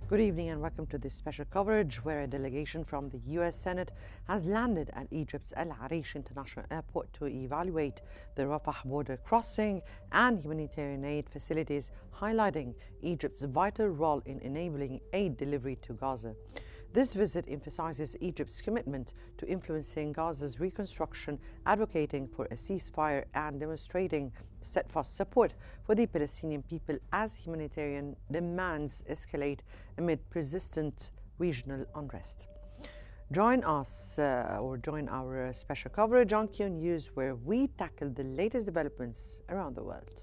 Good evening and welcome to this special coverage where a delegation from the U.S. Senate has landed at Egypt's Al Arish International Airport to evaluate the Rafah border crossing and humanitarian aid facilities, highlighting Egypt's vital role in enabling aid delivery to Gaza. This visit emphasizes Egypt's commitment to influencing Gaza's reconstruction, advocating for a ceasefire and demonstrating steadfast support for the Palestinian people as humanitarian demands escalate amid persistent regional unrest. Join our special coverage on Qnews, where we tackle the latest developments around the world.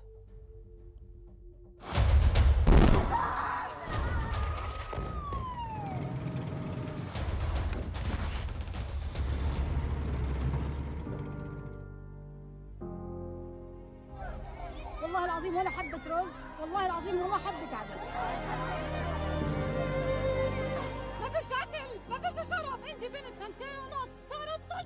والله العظيم ولا حبة رز، والله العظيم ولا حبة عدس. ما فيش أكل، ما فيش شرب، عندي بنت 2 سنين ونص، صارت نص.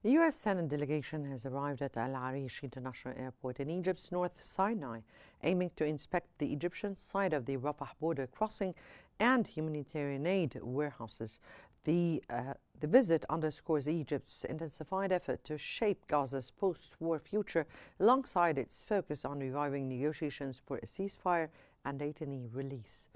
The U.S. Senate delegation has arrived at Al Arish International Airport in Egypt's North Sinai, aiming to inspect the Egyptian side of the Rafah border crossing and humanitarian aid warehouses. The visit underscores Egypt's intensified effort to shape Gaza's post-war future, alongside its focus on reviving negotiations for a ceasefire and detainee release.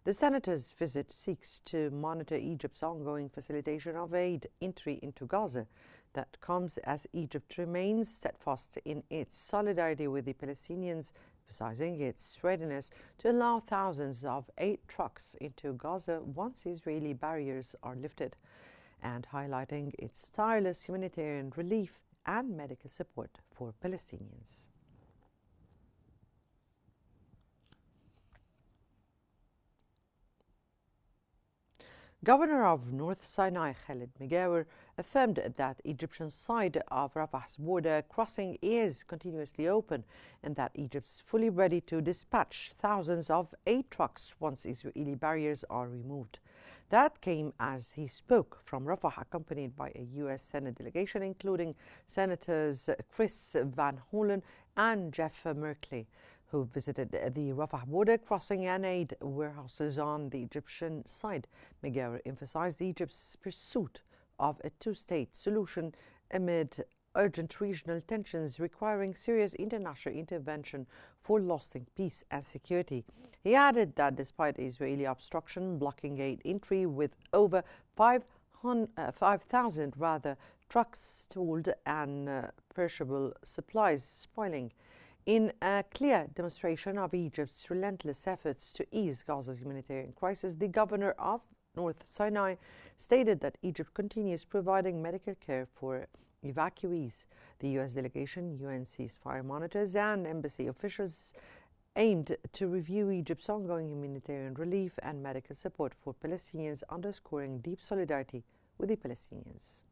The senator's visit seeks to monitor Egypt's ongoing facilitation of aid entry into Gaza. That comes as Egypt remains steadfast in its solidarity with the Palestinians, emphasizing its readiness to allow thousands of aid trucks into Gaza once Israeli barriers are lifted, and highlighting its tireless humanitarian relief and medical support for Palestinians. Governor of North Sinai, Khalid Megawer, affirmed that Egyptian side of Rafah's border crossing is continuously open and that Egypt's fully ready to dispatch thousands of aid trucks once Israeli barriers are removed. That came as he spoke from Rafah, accompanied by a U.S. Senate delegation, including Senators Chris Van Hollen and Jeff Merkley, who visited the Rafah border crossing and aid warehouses on the Egyptian side. Megawer emphasized Egypt's pursuit of a two-state solution amid urgent regional tensions requiring serious international intervention for lasting peace and security. He added that despite Israeli obstruction blocking aid entry with over 5,000 trucks stalled and perishable supplies spoiling, in a clear demonstration of Egypt's relentless efforts to ease Gaza's humanitarian crisis, the governor of North Sinai stated that Egypt continues providing medical care for evacuees. The U.S. delegation, UN ceasefire monitors, and embassy officials aimed to review Egypt's ongoing humanitarian relief and medical support for Palestinians, underscoring deep solidarity with the Palestinians.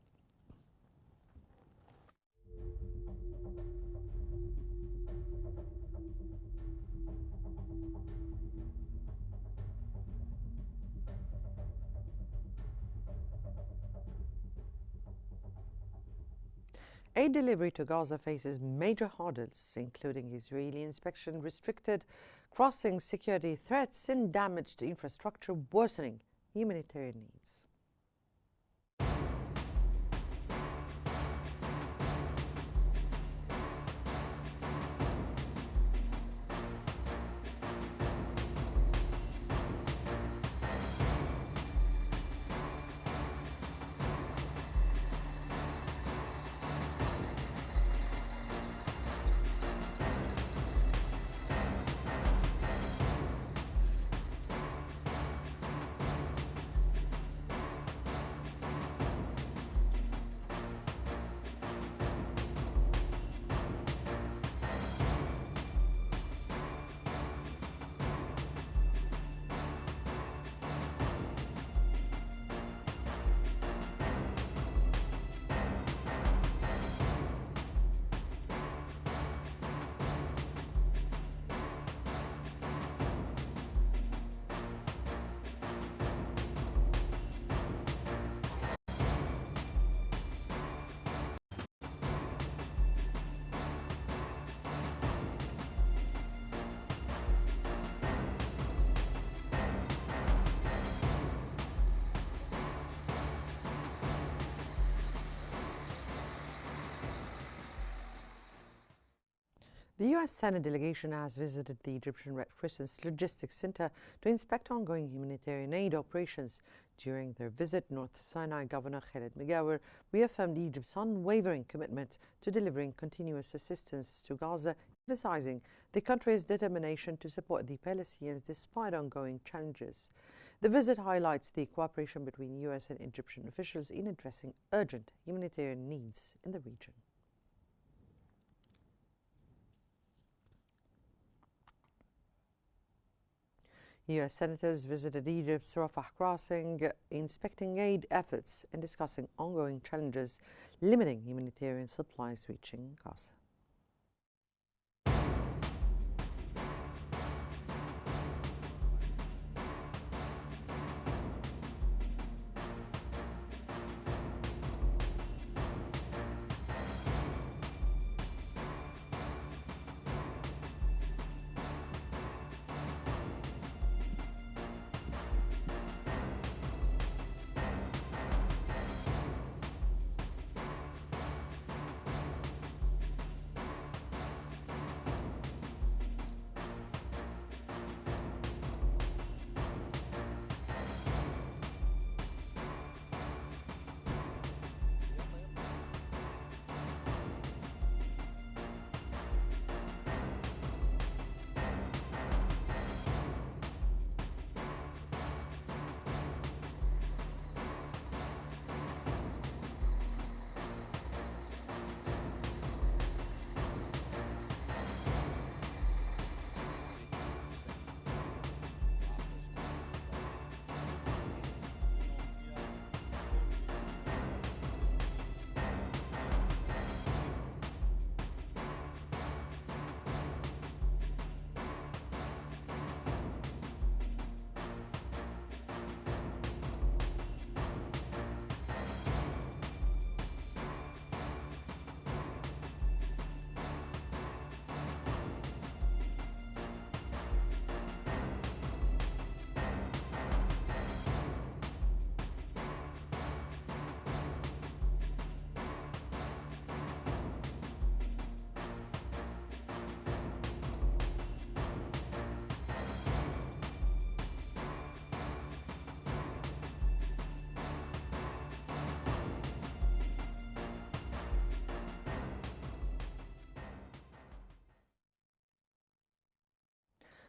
Aid delivery to Gaza faces major hurdles, including Israeli inspection restricted crossings, security threats, and damaged infrastructure, worsening humanitarian needs. The U.S. Senate delegation has visited the Egyptian Red Crescent's logistics center to inspect ongoing humanitarian aid operations. During their visit, North Sinai Governor Khaled Megawer reaffirmed Egypt's unwavering commitment to delivering continuous assistance to Gaza, emphasizing the country's determination to support the Palestinians despite ongoing challenges. The visit highlights the cooperation between U.S. and Egyptian officials in addressing urgent humanitarian needs in the region. U.S. senators visited Egypt's Rafah crossing, inspecting aid efforts and discussing ongoing challenges limiting humanitarian supplies reaching Gaza.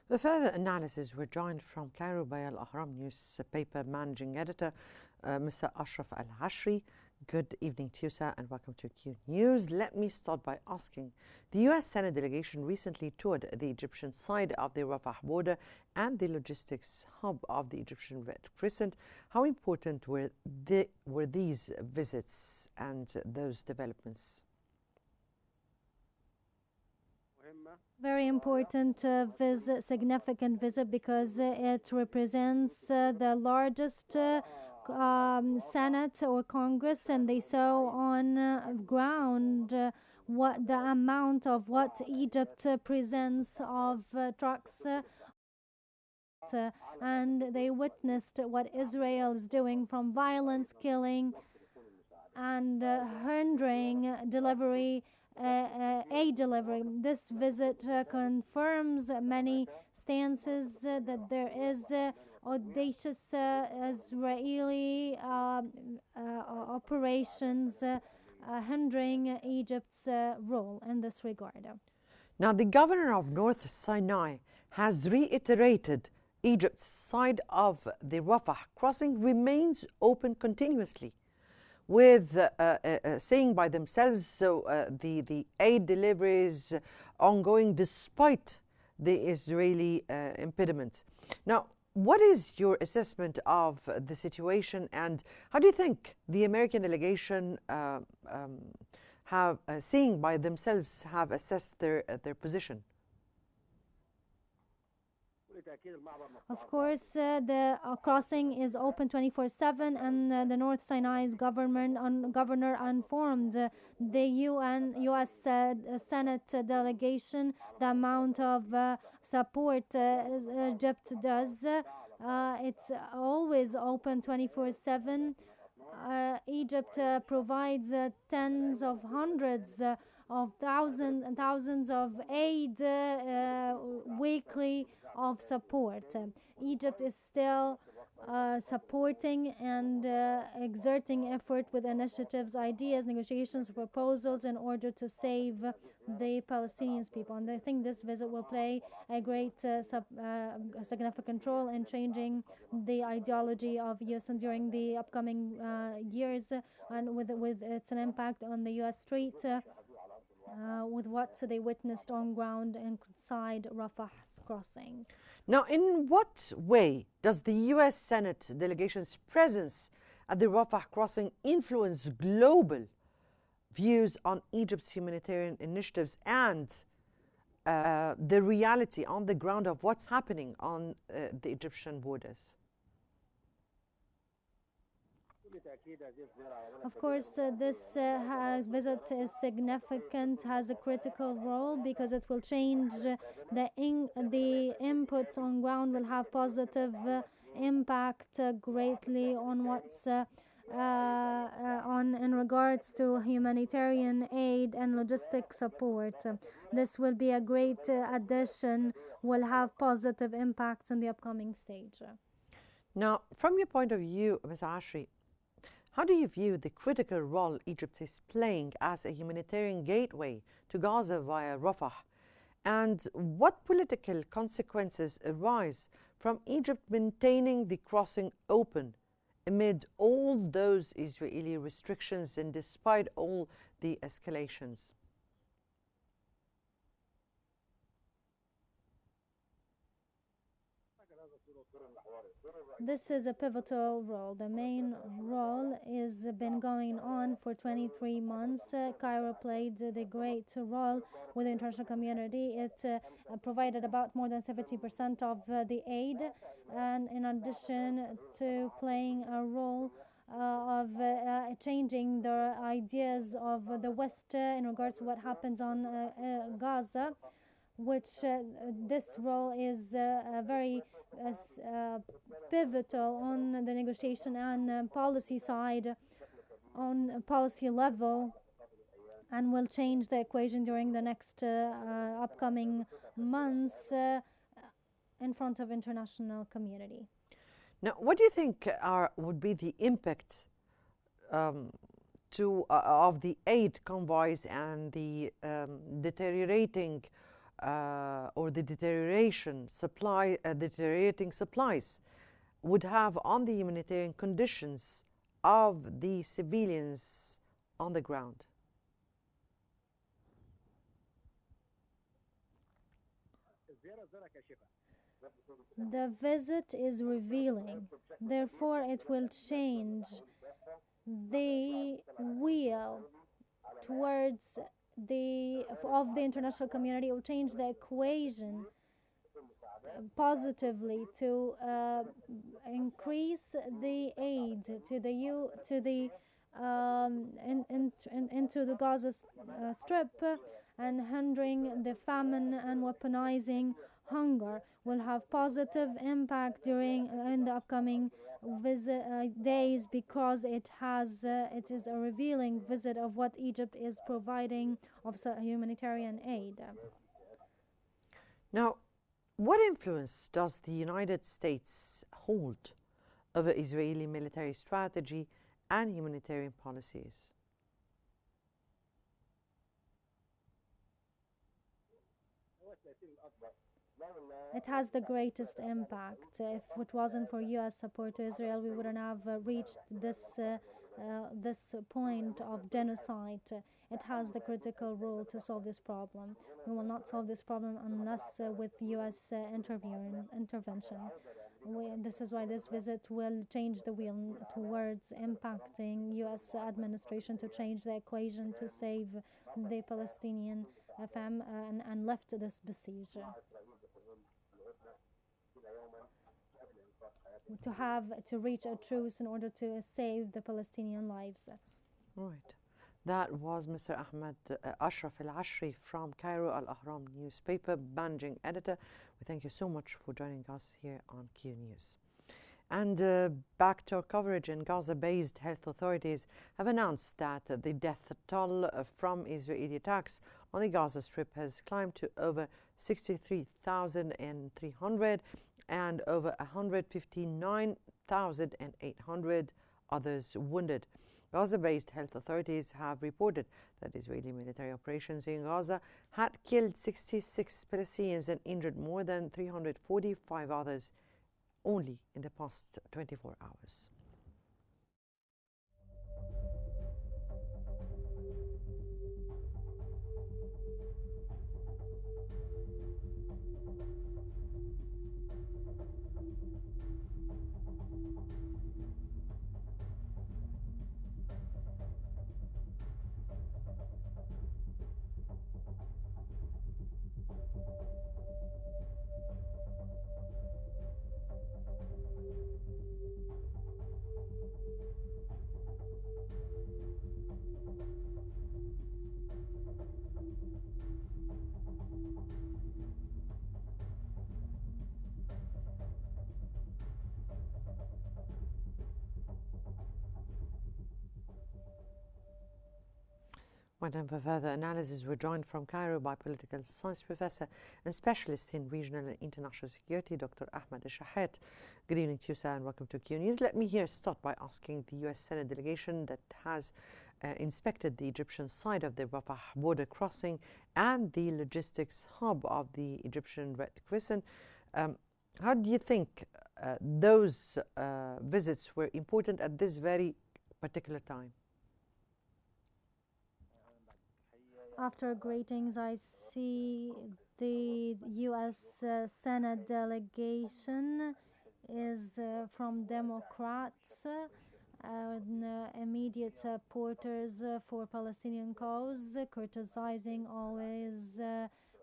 For further analysis, we're joined from Cairo by Al Ahram newspaper managing editor, Mr. Ashraf Al Hashri. Good evening to you, sir, and welcome to Qnews. Let me start by asking, the U.S. Senate delegation recently toured the Egyptian side of the Rafah border and the logistics hub of the Egyptian Red Crescent. How important were these visits and those developments? Very important visit, significant visit, because it represents the largest Senate or Congress, and they saw on ground what the amount of what Egypt presents of trucks, and they witnessed what Israel is doing, from violence, killing, and hindering delivery. Aid delivery. This visit confirms many stances that there is audacious Israeli operations hindering Egypt's role in this regard. Now, the governor of North Sinai has reiterated Egypt's side of the Rafah crossing remains open continuously, with saying by themselves, the aid deliveries ongoing despite the Israeli impediments. Now, what is your assessment of the situation, and how do you think the American delegation have, seeing by themselves, have assessed their position? Of course, the crossing is open 24/7, and the North Sinai's governor informed the U.S. Senate delegation the amount of support Egypt does. It's always open 24/7. Egypt provides tens of hundreds of thousands and thousands of aid weekly of support. Egypt is still supporting and exerting effort with initiatives, ideas, negotiations, proposals in order to save the Palestinian people. And I think this visit will play a great significant role in changing the ideology of U.S. and during the upcoming years, and with its an impact on the U.S. street. With what they witnessed on ground inside Rafah's crossing. Now, in what way does the U.S. Senate delegation's presence at the Rafah crossing influence global views on Egypt's humanitarian initiatives and the reality on the ground of what's happening on the Egyptian borders? Of course, this visit is significant, has a critical role because it will change the inputs on ground, will have positive impact greatly on what's in regards to humanitarian aid and logistic support. This will be a great addition, will have positive impacts in the upcoming stage. Now, from your point of view, Ms. Ashri, how do you view the critical role Egypt is playing as a humanitarian gateway to Gaza via Rafah? And what political consequences arise from Egypt maintaining the crossing open amid all those Israeli restrictions and despite all the escalations? This is a pivotal role. The main role is been going on for 23 months. Cairo played the great role with the international community. It provided about more than 70% of the aid, and in addition to playing a role of changing the ideas of the West in regards to what happens on Gaza, which this role is very pivotal on the negotiation and policy side, on policy level, and will change the equation during the next upcoming months in front of international community. Now, what do you think would be the impact of the aid convoys and the deteriorating deteriorating supplies would have on the humanitarian conditions of the civilians on the ground? The visit is revealing, therefore it will change the wheel towards the international community. It will change the equation positively to increase the aid to the into the Gaza Strip, and hindering the famine and weaponizing hunger will have positive impact in the upcoming days, because it is a revealing visit of what Egypt is providing of humanitarian aid. Now, what influence does the United States hold over Israeli military strategy and humanitarian policies? It has the greatest impact. If it wasn't for U.S. support to Israel, we wouldn't have reached this point of genocide. It has the critical role to solve this problem. We will not solve this problem unless with U.S. intervention. This is why this visit will change the wheel towards impacting U.S. administration to change the equation to save the Palestinian and lift this besiege. To reach a truce in order to save the Palestinian lives. Right. That was Mr. Ahmed Ashraf Al-Ashri from Cairo Al-Ahram newspaper, managing editor. We thank you so much for joining us here on Q News. And back to our coverage, in Gaza-based health authorities have announced that the death toll from Israeli attacks on the Gaza Strip has climbed to over 63,300 and over 159,800 others wounded. Gaza-based health authorities have reported that Israeli military operations in Gaza had killed 66 Palestinians and injured more than 345 others only in the past 24 hours. And for further analysis, we're joined from Cairo by political science professor and specialist in regional and international security, Dr. Ahmed Shahat. Good evening to you, sir, and welcome to Qnews. Let me here start by asking the U.S. Senate delegation that has inspected the Egyptian side of the Rafah border crossing and the logistics hub of the Egyptian Red Crescent. How do you think those visits were important at this very particular time? After greetings, I see the U.S. Senate delegation is from Democrats, immediate supporters for Palestinian cause, criticizing always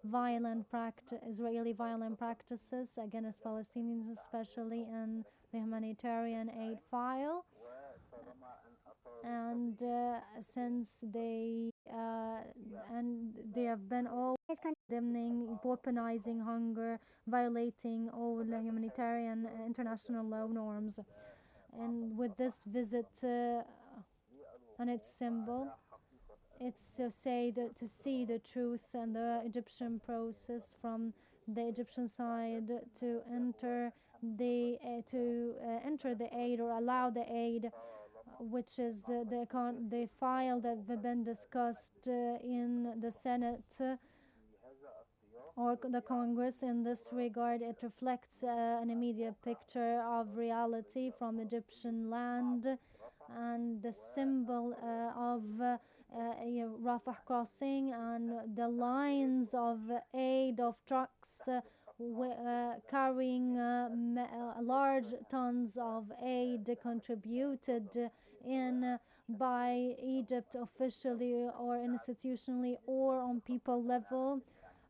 Israeli violent practices against Palestinians, especially in the humanitarian aid file. And since they have been always condemning weaponizing hunger, violating all humanitarian international law norms. And with this visit and its symbol, it's to see the truth and the Egyptian process from the Egyptian side to enter the aid or allow the aid, which is the file that have been discussed in the Senate or the Congress. In this regard, it reflects an immediate picture of reality from Egyptian land, and the symbol of Rafah crossing and the lines of aid of trucks carrying large tons of aid contributed in by Egypt officially or institutionally or on people level.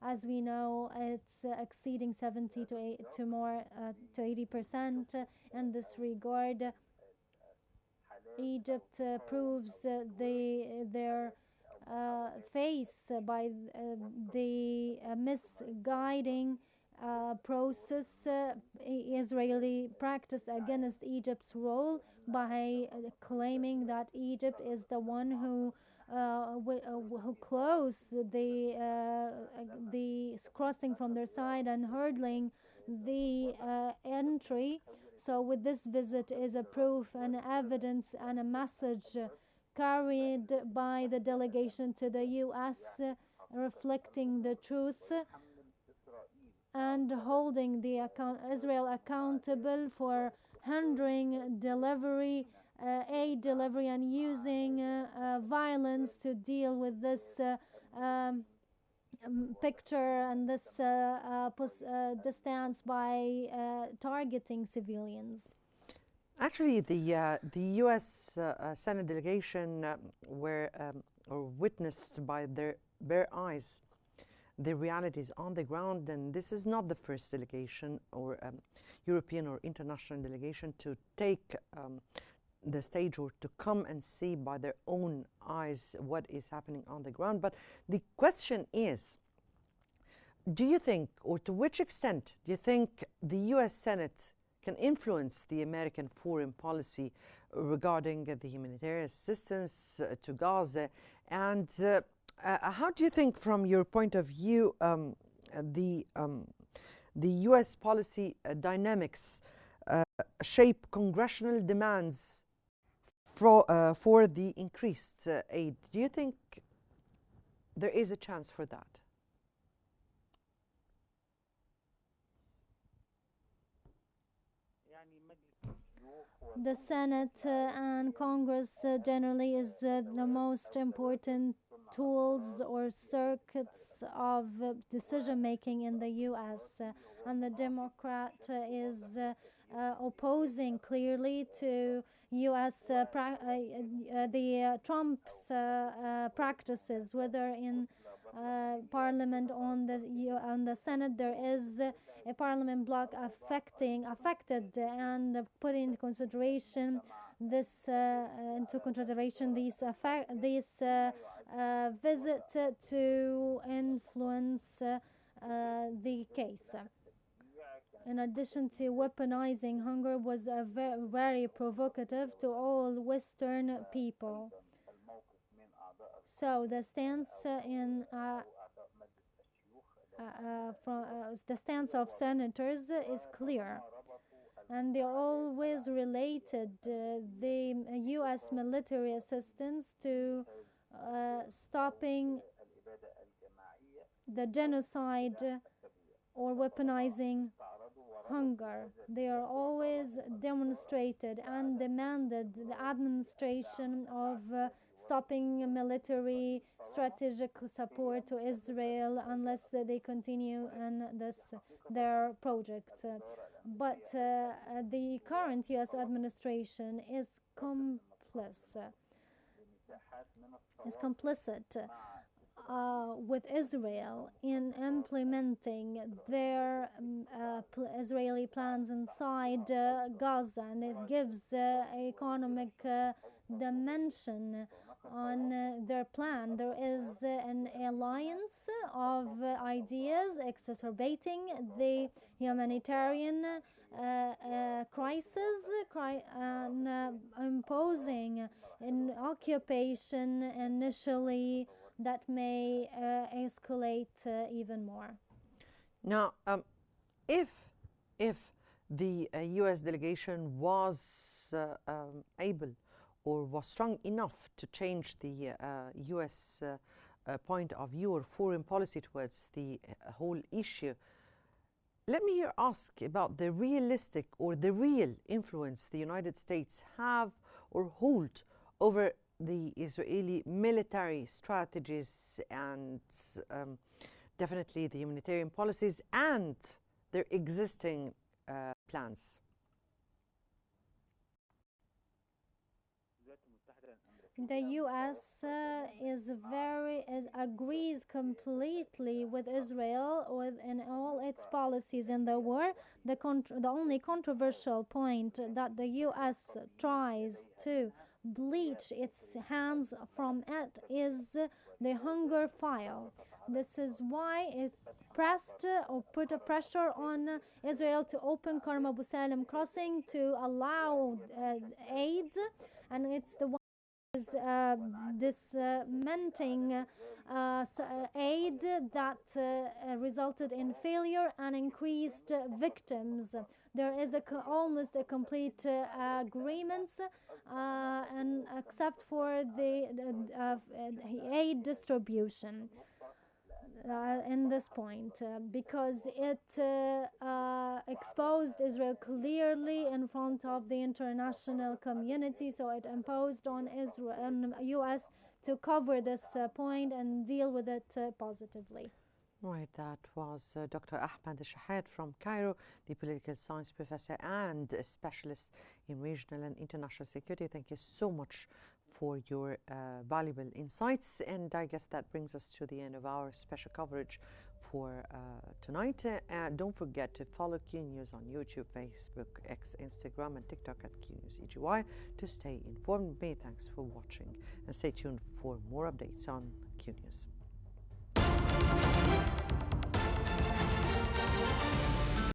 As we know, it's exceeding 70 to more to 80%. In this regard, Egypt proves their face by the misguiding process Israeli practice against Egypt's role by claiming that Egypt is the one who closed the crossing from their side and hurdling the entry. So with this visit is a proof and evidence and a message carried by the delegation to the U.S. reflecting the truth and holding the Israel accountable for hindering delivery, aid delivery, and using violence to deal with this picture and this stance by targeting civilians. Actually, the U.S. Senate delegation were or witnessed by their bare eyes the realities on the ground, and this is not the first delegation or European or international delegation to take the stage or to come and see by their own eyes what is happening on the ground. But the question is, do you think, or to which extent do you think the U.S. Senate can influence the American foreign policy regarding the humanitarian assistance to Gaza? And how do you think, from your point of view, the U.S. policy dynamics shape congressional demands for the increased aid? Do you think there is a chance for that? The Senate and Congress generally is the most important tools or circuits of decision making in the U.S. And the Democrat is opposing clearly to U.S. Trump's practices, whether in Parliament on the Senate there is a Parliament bloc affected and put into consideration this visit to influence the case. In addition to weaponizing hunger, was very provocative to all Western people. So the stance the stance of senators is clear, and they are always related the U.S. military assistance to stopping the genocide or weaponizing hunger. They are always demonstrated and demanded the administration of stopping military strategic support to Israel unless they continue in their project. But the current U.S. administration is complicit with Israel in implementing their Israeli plans inside Gaza, and it gives economic dimension on their plan. There is an alliance of ideas exacerbating the humanitarian crisis and imposing an occupation initially that may escalate even more. Now, if the U.S. delegation was able or was strong enough to change the U.S. point of view or foreign policy towards the whole issue, let me here ask about the realistic or the real influence the United States have or hold over the Israeli military strategies and definitely the humanitarian policies and their existing plans. The U.S. agrees completely with Israel in all its policies in the war. The only controversial point that the U.S. tries to bleach its hands from it is the hunger file. This is why it pressed or put a pressure on Israel to open Karm Abu Salim crossing to allow aid, and it's the one dismantling aid that resulted in failure and increased victims. There is almost a complete agreement, and except for the aid distribution in this point, because it exposed Israel clearly in front of the international community. So it imposed on Israel and U.S. to cover this point and deal with it positively. Right, that was Dr. Ahmed Shahed from Cairo, the political science professor and a specialist in regional and international security. Thank you so much for your valuable insights. And I guess that brings us to the end of our special coverage for tonight. Don't forget to follow Qnews on YouTube, Facebook, X, Instagram, and TikTok at Qnews EGY to stay informed. Many thanks for watching, and stay tuned for more updates on Qnews.